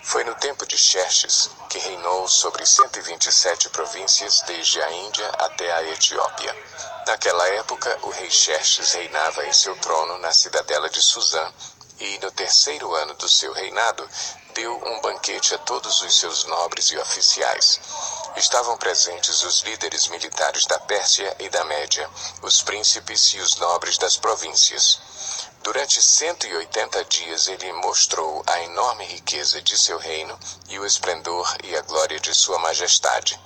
Foi no tempo de Xerxes, que reinou sobre 127 províncias desde a Índia até a Etiópia. Naquela época, o rei Xerxes reinava em seu trono na cidadela de Suzã, e no terceiro ano do seu reinado, deu um banquete a todos os seus nobres e oficiais. Estavam presentes os líderes militares da Pérsia e da Média, os príncipes e os nobres das províncias. Durante 180 dias ele mostrou a enorme riqueza de seu reino e o esplendor e a glória de sua majestade.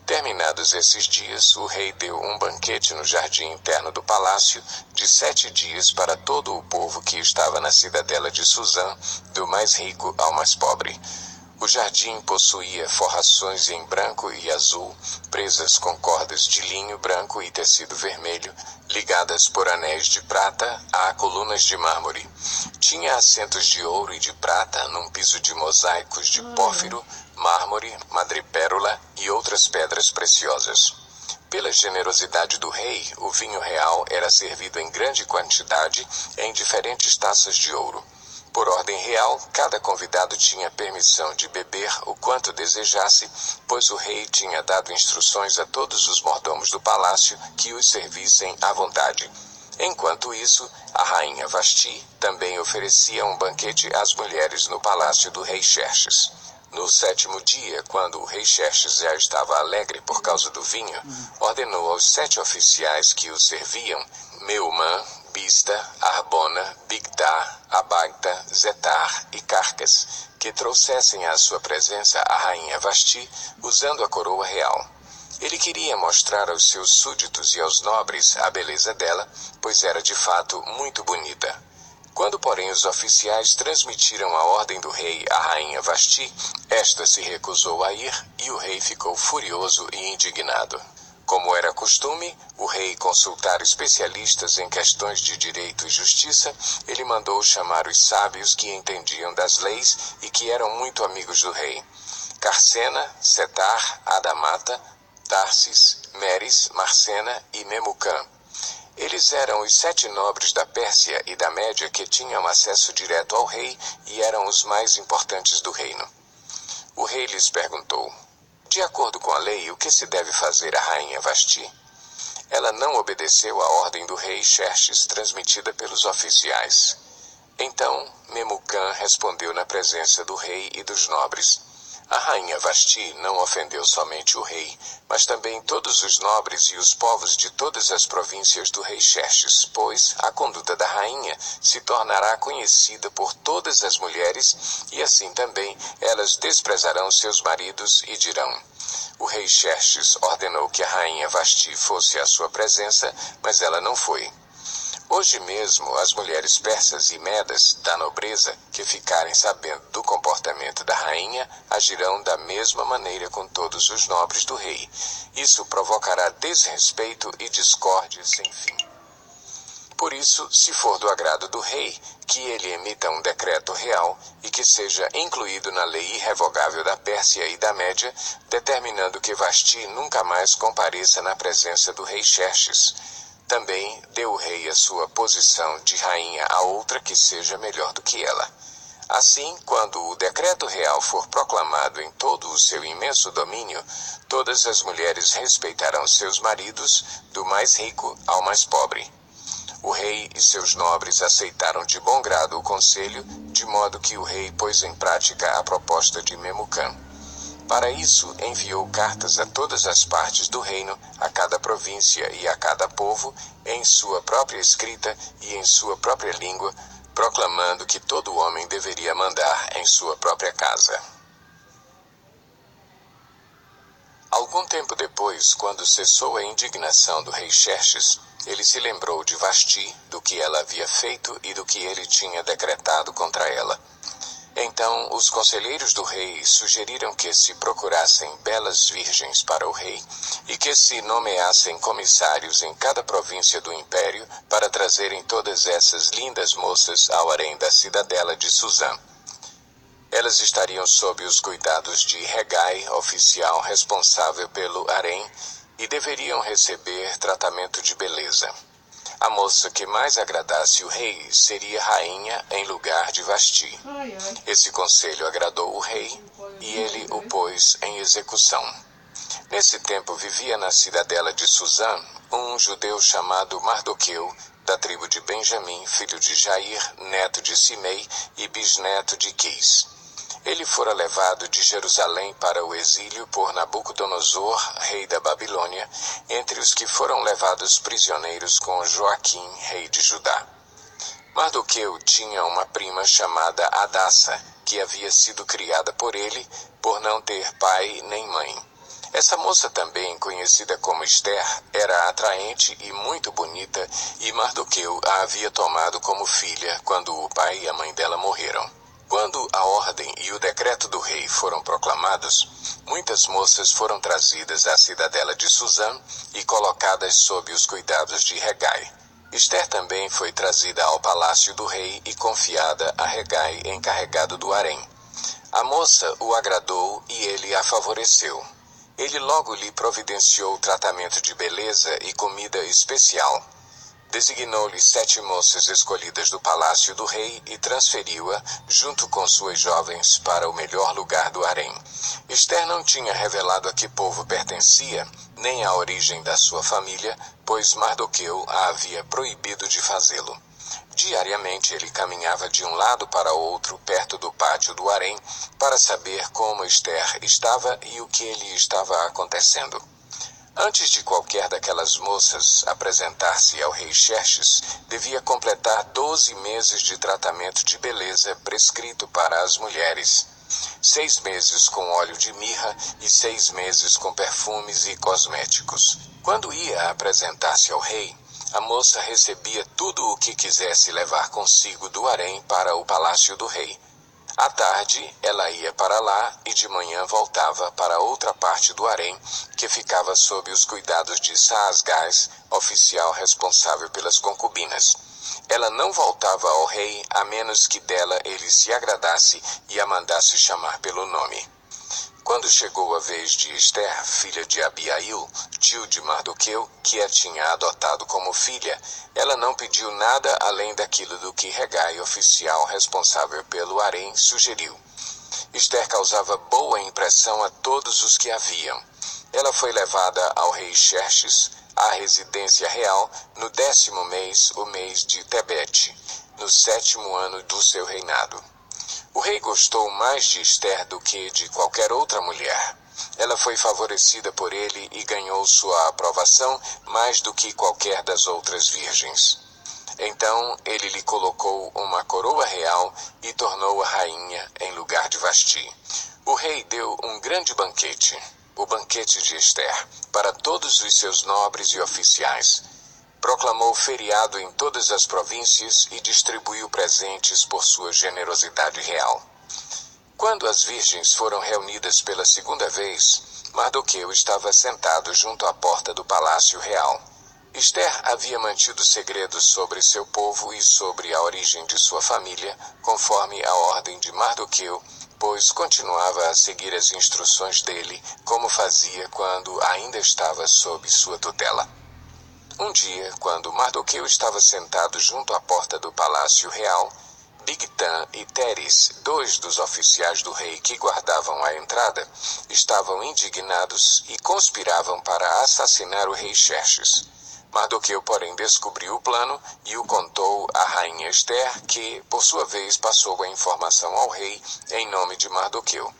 Terminados esses dias, o rei deu um banquete no jardim interno do palácio de 7 dias para todo o povo que estava na cidadela de Suzã, do mais rico ao mais pobre. O jardim possuía forrações em branco e azul, presas com cordas de linho branco e tecido vermelho, ligadas por anéis de prata a colunas de mármore. Tinha assentos de ouro e de prata num piso de mosaicos de pórfiro, mármore, madrepérola e outras pedras preciosas. Pela generosidade do rei, o vinho real era servido em grande quantidade em diferentes taças de ouro. Por ordem real, cada convidado tinha permissão de beber o quanto desejasse, pois o rei tinha dado instruções a todos os mordomos do palácio que os servissem à vontade. Enquanto isso, a rainha Vasti também oferecia um banquete às mulheres no palácio do rei Xerxes. No 7º dia, quando o rei Xerxes já estava alegre por causa do vinho, ordenou aos 7 oficiais que o serviam, Meumã, Bista, Arbona, Bigtá, Abagta, Zetar e Carcas, que trouxessem à sua presença a rainha Vasti, usando a coroa real. Ele queria mostrar aos seus súditos e aos nobres a beleza dela, pois era de fato muito bonita. Quando, porém, os oficiais transmitiram a ordem do rei à rainha Vasti, esta se recusou a ir e o rei ficou furioso e indignado. Como era costume, o rei consultar especialistas em questões de direito e justiça, ele mandou chamar os sábios que entendiam das leis e que eram muito amigos do rei. Carcena, Setar, Adamata, Tarsis, Meres, Marcena e Memucã. Eles eram os 7 nobres da Pérsia e da Média que tinham acesso direto ao rei e eram os mais importantes do reino. O rei lhes perguntou: de acordo com a lei, o que se deve fazer à rainha Vasti? Ela não obedeceu à ordem do rei Xerxes transmitida pelos oficiais. Então Memucã respondeu na presença do rei e dos nobres: a rainha Vasti não ofendeu somente o rei, mas também todos os nobres e os povos de todas as províncias do rei Xerxes, pois a conduta da rainha se tornará conhecida por todas as mulheres, e assim também elas desprezarão seus maridos e dirão: o rei Xerxes ordenou que a rainha Vasti fosse à sua presença, mas ela não foi. Hoje mesmo, as mulheres persas e medas da nobreza que ficarem sabendo do comportamento da rainha agirão da mesma maneira com todos os nobres do rei. Isso provocará desrespeito e discórdia sem fim. Por isso, se for do agrado do rei, que ele emita um decreto real e que seja incluído na lei irrevogável da Pérsia e da Média, determinando que Vasti nunca mais compareça na presença do rei Xerxes. Também deu o rei a sua posição de rainha a outra que seja melhor do que ela. Assim, quando o decreto real for proclamado em todo o seu imenso domínio, todas as mulheres respeitarão seus maridos, do mais rico ao mais pobre. O rei e seus nobres aceitaram de bom grado o conselho, de modo que o rei pôs em prática a proposta de Memucã. Para isso, enviou cartas a todas as partes do reino, a cada província e a cada povo, em sua própria escrita e em sua própria língua, proclamando que todo homem deveria mandar em sua própria casa. Algum tempo depois, quando cessou a indignação do rei Xerxes, ele se lembrou de Vasti, do que ela havia feito e do que ele tinha decretado contra ela. Então os conselheiros do rei sugeriram que se procurassem belas virgens para o rei e que se nomeassem comissários em cada província do império para trazerem todas essas lindas moças ao harém da cidadela de Suzã. Elas estariam sob os cuidados de Hegai, oficial responsável pelo harém, e deveriam receber tratamento de beleza. A moça que mais agradasse o rei seria rainha em lugar de Vasti. Esse conselho agradou o rei e ele o pôs em execução. Nesse tempo vivia na cidadela de Suzã um judeu chamado Mardoqueu, da tribo de Benjamim, filho de Jair, neto de Simei e bisneto de Quis. Ele fora levado de Jerusalém para o exílio por Nabucodonosor, rei da Babilônia, entre os que foram levados prisioneiros com Joaquim, rei de Judá. Mardoqueu tinha uma prima chamada Hadassa, que havia sido criada por ele, por não ter pai nem mãe. Essa moça também, conhecida como Esther, era atraente e muito bonita, e Mardoqueu a havia tomado como filha quando o pai e a mãe dela morreram. Quando a ordem e o decreto do rei foram proclamados, muitas moças foram trazidas à cidadela de Suzã e colocadas sob os cuidados de Hegai. Esther também foi trazida ao palácio do rei e confiada a Hegai, encarregado do harém. A moça o agradou e ele a favoreceu. Ele logo lhe providenciou tratamento de beleza e comida especial. Designou-lhe 7 moças escolhidas do palácio do rei e transferiu-a, junto com suas jovens, para o melhor lugar do harém. Esther não tinha revelado a que povo pertencia, nem a origem da sua família, pois Mardoqueu a havia proibido de fazê-lo. Diariamente ele caminhava de um lado para outro, perto do pátio do harém, para saber como Esther estava e o que lhe estava acontecendo. Antes de qualquer daquelas moças apresentar-se ao rei Xerxes, devia completar 12 meses de tratamento de beleza prescrito para as mulheres. 6 meses com óleo de mirra e 6 meses com perfumes e cosméticos. Quando ia apresentar-se ao rei, a moça recebia tudo o que quisesse levar consigo do harém para o palácio do rei. À tarde, ela ia para lá e de manhã voltava para outra parte do harém, que ficava sob os cuidados de Saasgás, oficial responsável pelas concubinas. Ela não voltava ao rei a menos que dela ele se agradasse e a mandasse chamar pelo nome. Quando chegou a vez de Esther, filha de Abiail, tio de Mardoqueu, que a tinha adotado como filha, ela não pediu nada além daquilo do que Hegai, oficial responsável pelo harém, sugeriu. Esther causava boa impressão a todos os que a viam. Ela foi levada ao rei Xerxes, à residência real, no 10º mês, o mês de Tebete, no 7º ano do seu reinado. O rei gostou mais de Esther do que de qualquer outra mulher. Ela foi favorecida por ele e ganhou sua aprovação mais do que qualquer das outras virgens. Então ele lhe colocou uma coroa real e tornou-a rainha em lugar de Vasti. O rei deu um grande banquete, o banquete de Esther, para todos os seus nobres e oficiais. Proclamou feriado em todas as províncias e distribuiu presentes por sua generosidade real. Quando as virgens foram reunidas pela segunda vez, Mardoqueu estava sentado junto à porta do palácio real. Esther havia mantido segredo sobre seu povo e sobre a origem de sua família, conforme a ordem de Mardoqueu, pois continuava a seguir as instruções dele, como fazia quando ainda estava sob sua tutela. Um dia, quando Mardoqueu estava sentado junto à porta do palácio real, Bigtan e Teres, 2 dos oficiais do rei que guardavam a entrada, estavam indignados e conspiravam para assassinar o rei Xerxes. Mardoqueu, porém, descobriu o plano e o contou à rainha Esther, que, por sua vez, passou a informação ao rei em nome de Mardoqueu.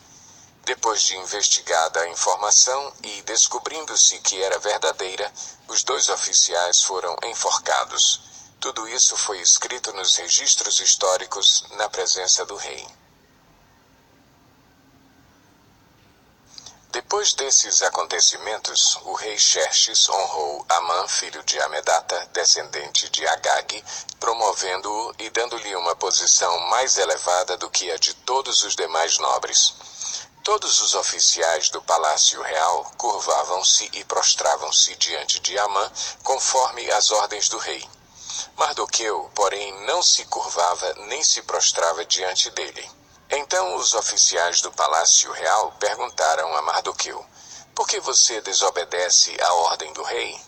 Depois de investigada a informação e descobrindo-se que era verdadeira, os 2 oficiais foram enforcados. Tudo isso foi escrito nos registros históricos na presença do rei. Depois desses acontecimentos, o rei Xerxes honrou Amã, filho de Amedata, descendente de Agag, promovendo-o e dando-lhe uma posição mais elevada do que a de todos os demais nobres. Todos os oficiais do palácio real curvavam-se e prostravam-se diante de Amã, conforme as ordens do rei. Mardoqueu, porém, não se curvava nem se prostrava diante dele. Então os oficiais do palácio real perguntaram a Mardoqueu: "Por que você desobedece à ordem do rei?"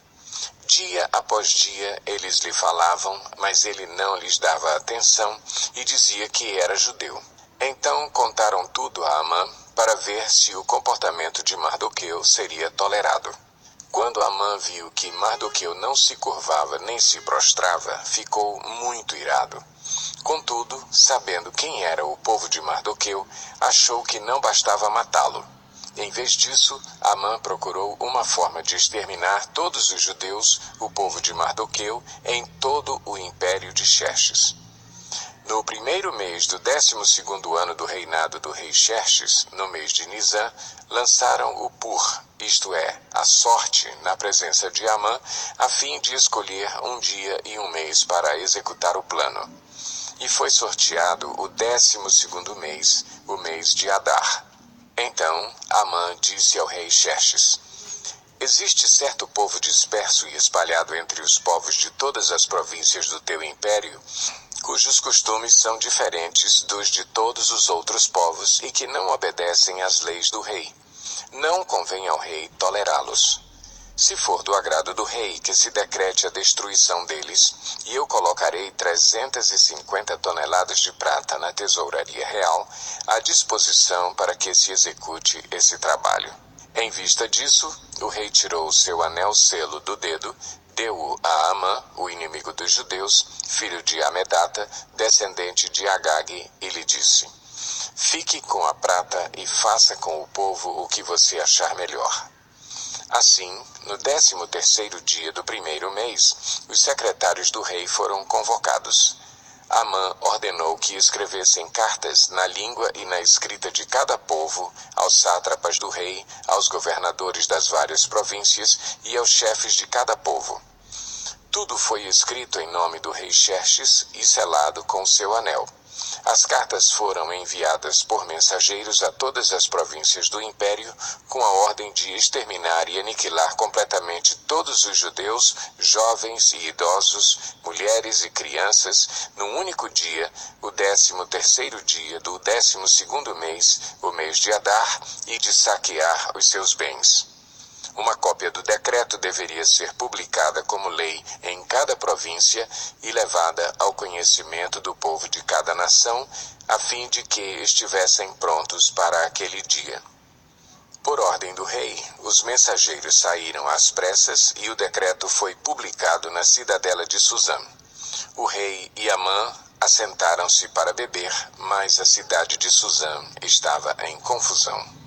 Dia após dia eles lhe falavam, mas ele não lhes dava atenção e dizia que era judeu. Então contaram tudo a Amã para ver se o comportamento de Mardoqueu seria tolerado. Quando Amã viu que Mardoqueu não se curvava nem se prostrava, ficou muito irado. Contudo, sabendo quem era o povo de Mardoqueu, achou que não bastava matá-lo. Em vez disso, Amã procurou uma forma de exterminar todos os judeus, o povo de Mardoqueu, em todo o império de Xerxes. No primeiro mês do 12º ano do reinado do rei Xerxes, no mês de Nisã, lançaram o pur, isto é, a sorte, na presença de Amã, a fim de escolher um dia e um mês para executar o plano. E foi sorteado o 12º mês, o mês de Adar. Então Amã disse ao rei Xerxes: existe certo povo disperso e espalhado entre os povos de todas as províncias do teu império, cujos costumes são diferentes dos de todos os outros povos e que não obedecem às leis do rei. Não convém ao rei tolerá-los. Se for do agrado do rei, que se decrete a destruição deles, e eu colocarei 350 toneladas de prata na tesouraria real, à disposição para que se execute esse trabalho. Em vista disso, o rei tirou o seu anel-selo do dedo, deu-o a Amã, o inimigo dos judeus, filho de Amedata, descendente de Agag, e lhe disse: fique com a prata e faça com o povo o que você achar melhor. Assim, no 13º dia do primeiro mês, os secretários do rei foram convocados. Amã ordenou que escrevessem cartas na língua e na escrita de cada povo, aos sátrapas do rei, aos governadores das várias províncias e aos chefes de cada povo. Tudo foi escrito em nome do rei Xerxes e selado com seu anel. As cartas foram enviadas por mensageiros a todas as províncias do império, com a ordem de exterminar e aniquilar completamente todos os judeus, jovens e idosos, mulheres e crianças, num único dia, o 13º dia do 12º mês, o mês de Adar, e de saquear os seus bens. Uma cópia do decreto deveria ser publicada como lei em cada província e levada ao conhecimento do povo de cada nação, a fim de que estivessem prontos para aquele dia. Por ordem do rei, os mensageiros saíram às pressas e o decreto foi publicado na cidadela de Suzã. O rei e Amã assentaram-se para beber, mas a cidade de Suzã estava em confusão.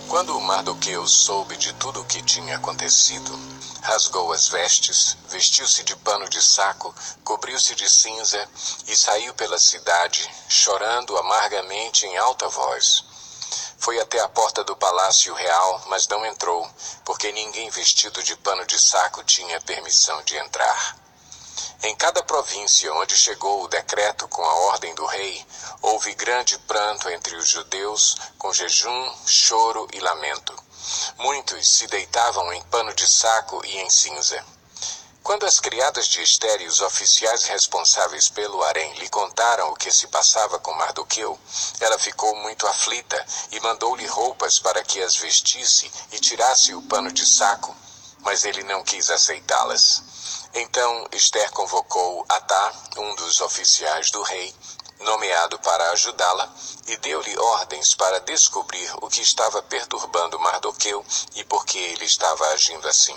Quando Mardoqueu soube de tudo o que tinha acontecido, rasgou as vestes, vestiu-se de pano de saco, cobriu-se de cinza e saiu pela cidade, chorando amargamente em alta voz. Foi até a porta do palácio real, mas não entrou, porque ninguém vestido de pano de saco tinha permissão de entrar. Em cada província onde chegou o decreto com a ordem do rei, houve grande pranto entre os judeus, com jejum, choro e lamento. Muitos se deitavam em pano de saco e em cinza. Quando as criadas de Ester e os oficiais responsáveis pelo harém lhe contaram o que se passava com Mardoqueu, ela ficou muito aflita e mandou-lhe roupas para que as vestisse e tirasse o pano de saco, mas ele não quis aceitá-las. Então Ester convocou Atá, um dos oficiais do rei, nomeado para ajudá-la, e deu-lhe ordens para descobrir o que estava perturbando Mardoqueu e por que ele estava agindo assim.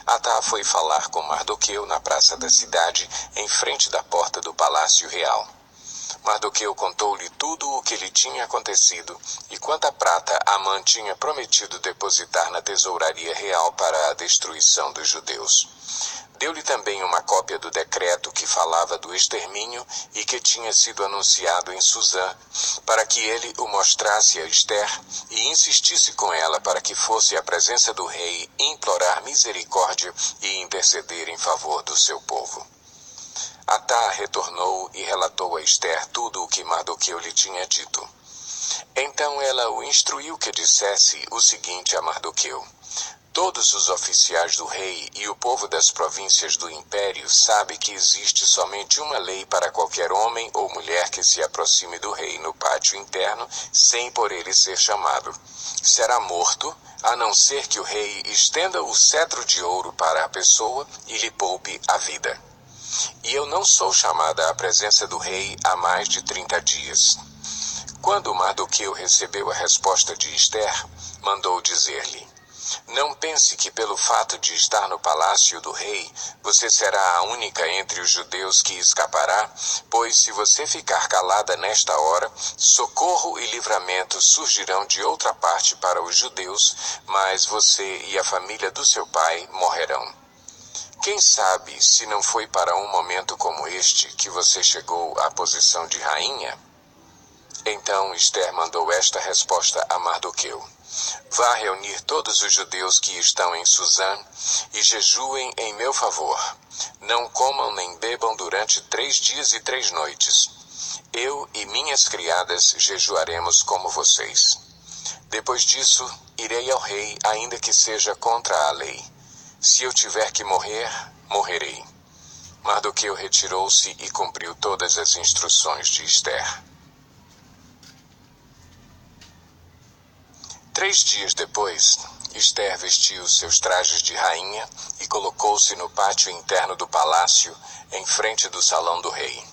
Atá foi falar com Mardoqueu na praça da cidade, em frente da porta do palácio real. Mardoqueu contou-lhe tudo o que lhe tinha acontecido e quanta prata Amã tinha prometido depositar na tesouraria real para a destruição dos judeus. Deu-lhe também uma cópia do decreto que falava do extermínio e que tinha sido anunciado em Suzã, para que ele o mostrasse a Ester e insistisse com ela para que fosse à presença do rei implorar misericórdia e interceder em favor do seu povo. Atá retornou e relatou a Ester tudo o que Mardoqueu lhe tinha dito. Então ela o instruiu que dissesse o seguinte a Mardoqueu: Todos os oficiais do rei e o povo das províncias do império sabem que existe somente uma lei para qualquer homem ou mulher que se aproxime do rei no pátio interno sem por ele ser chamado. Será morto, a não ser que o rei estenda o cetro de ouro para a pessoa e lhe poupe a vida. E eu não sou chamada à presença do rei há mais de 30 dias. Quando Mardoqueu recebeu a resposta de Ester, mandou dizer-lhe: não pense que pelo fato de estar no palácio do rei, você será a única entre os judeus que escapará, pois se você ficar calada nesta hora, socorro e livramento surgirão de outra parte para os judeus, mas você e a família do seu pai morrerão. Quem sabe se não foi para um momento como este que você chegou à posição de rainha? Então Ester mandou esta resposta a Mardoqueu: vá reunir todos os judeus que estão em Susã e jejuem em meu favor. Não comam nem bebam durante 3 dias e 3 noites. Eu e minhas criadas jejuaremos como vocês. Depois disso, irei ao rei, ainda que seja contra a lei. Se eu tiver que morrer, morrerei. Mardoqueu retirou-se e cumpriu todas as instruções de Ester. 3 dias depois, Ester vestiu seus trajes de rainha e colocou-se no pátio interno do palácio, em frente do salão do rei.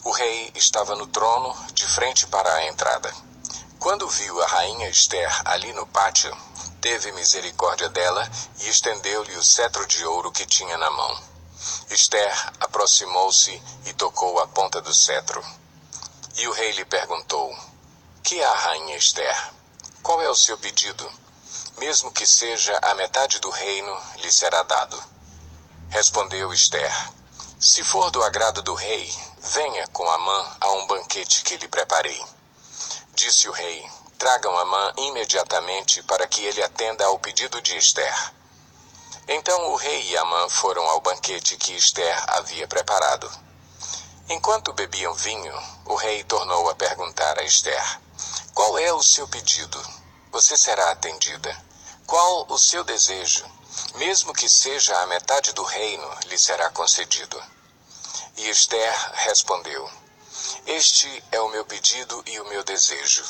O rei estava no trono, de frente para a entrada. Quando viu a rainha Ester ali no pátio, teve misericórdia dela e estendeu-lhe o cetro de ouro que tinha na mão. Ester aproximou-se e tocou a ponta do cetro. E o rei lhe perguntou: que há, rainha Ester? Qual é o seu pedido? Mesmo que seja a metade do reino, lhe será dado. Respondeu Ester: se for do agrado do rei, venha com Amã a um banquete que lhe preparei. Disse o rei: tragam Amã imediatamente para que ele atenda ao pedido de Ester. Então o rei e Amã foram ao banquete que Ester havia preparado. Enquanto bebiam vinho, o rei tornou a perguntar a Ester: qual é o seu pedido? Você será atendida. Qual o seu desejo? Mesmo que seja a metade do reino, lhe será concedido. E Ester respondeu: este é o meu pedido e o meu desejo.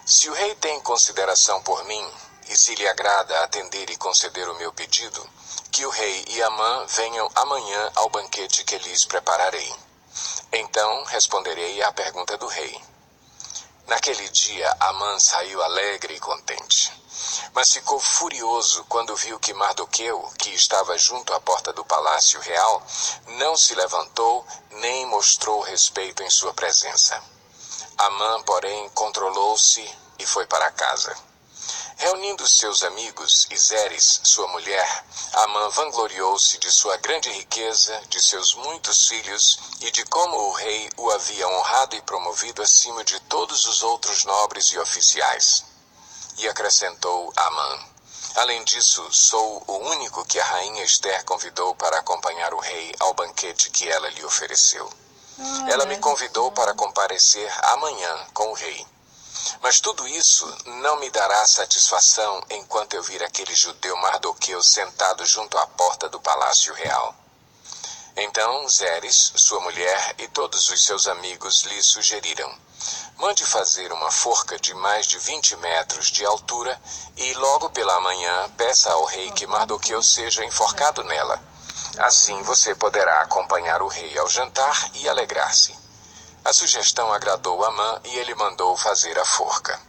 Se o rei tem consideração por mim, e se lhe agrada atender e conceder o meu pedido, que o rei e Amã venham amanhã ao banquete que lhes prepararei. Então responderei à pergunta do rei. Naquele dia, Amã saiu alegre e contente, mas ficou furioso quando viu que Mardoqueu, que estava junto à porta do palácio real, não se levantou nem mostrou respeito em sua presença. Amã, porém, controlou-se e foi para casa. Reunindo seus amigos e Zeres, sua mulher, Amã vangloriou-se de sua grande riqueza, de seus muitos filhos e de como o rei o havia honrado e promovido acima de todos os outros nobres e oficiais. E acrescentou Amã: além disso, sou o único que a rainha Ester convidou para acompanhar o rei ao banquete que ela lhe ofereceu. Ela me convidou para comparecer amanhã com o rei. Mas tudo isso não me dará satisfação enquanto eu vir aquele judeu Mardoqueu sentado junto à porta do palácio real. Então Zeres, sua mulher e todos os seus amigos lhe sugeriram: mande fazer uma forca de mais de 20 metros de altura e logo pela manhã peça ao rei que Mardoqueu seja enforcado nela. Assim você poderá acompanhar o rei ao jantar e alegrar-se. A sugestão agradou Amã e ele mandou fazer a forca.